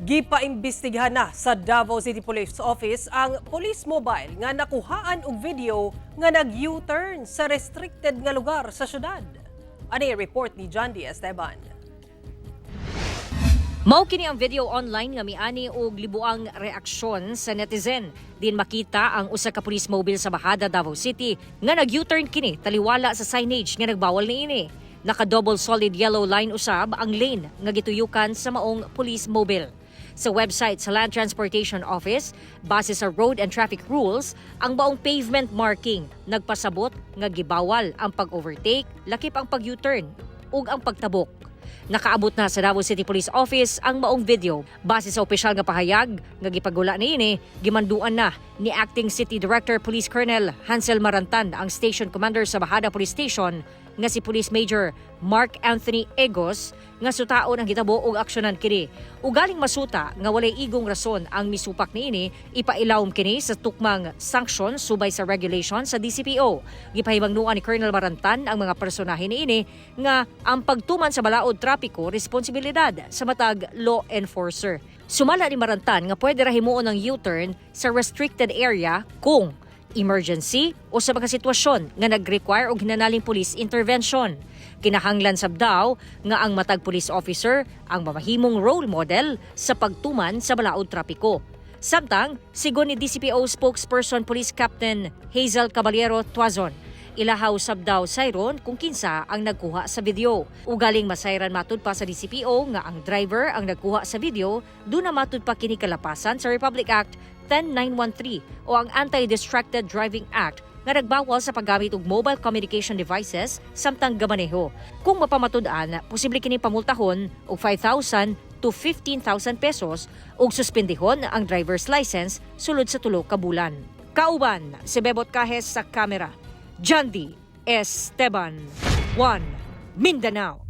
Gipaimbestigahan na sa Davao City Police Office ang police mobile nga nakuhaan og video nga nag-U-turn sa restricted nga lugar sa syudad. Ani report ni John D. Esteban. Mao kini ang video online nga miani og libuang reaksyon sa netizen. Din makita ang usa ka police mobile sa Bahada, Davao City nga nag-U-turn kini taliwala sa signage nga nagbawal niini. Naka-double solid yellow line usab ang lane nga gituyukan sa maong police mobile. Sa website sa Land Transportation Office, base sa road and traffic rules, ang baong pavement marking nagpasabot nga gibawal ang pag-overtake, lakip ang pag-U-turn ug ang pagtabok. Nakaabot na sa Davao City Police Office ang maong video. Base sa opisyal nga pahayag nga gipagula niini, gimanduan na ni Acting City Director Police Colonel Hansel Marantan ang Station Commander sa Bahada Police Station nga si Police Major Mark Anthony Egos nga sutaon ang hitabo og aksyonan kini. Ugaling masuta nga walay igong rason ang misupak niini, ipailawom kini sa tukmang sanction subay sa regulation sa DCPO. Gipahimangnuan ni Colonel Marantan ang mga personahe niini nga ang pagtuman sa balaod trapiko responsibilidad sa matag law enforcer. Sumala ni Marantan nga pwede ra himuon ang U-turn sa restricted area kung emergency o sa mga sitwasyon nga nag-require og hinanaling police intervention. Kinahanglan sab daw nga ang matag police officer ang mamahimong role model sa pagtuman sa balaod trapiko. Samtang, sigon ni DCPO spokesperson Police Captain Hazel Caballero Tuazon, ilahaw sab daw sayron kung kinsa ang nagkuha sa video. Ugaling masayran matud pa sa DCPO nga ang driver ang nagkuha sa video, doon na matud pa kini kalapasan sa Republic Act 10913 o ang Anti-Distracted Driving Act nga nagbawal sa paggamit og mobile communication devices samtang gamaneho. Kung mapamatud-an, posible kini pamultahon og 5,000 to 15,000 pesos ug suspendihon ang driver's license sulod sa 3 ka bulan. Kauban si Bebot Cajes sa kamera. John D. Esteban, 1 Mindanao.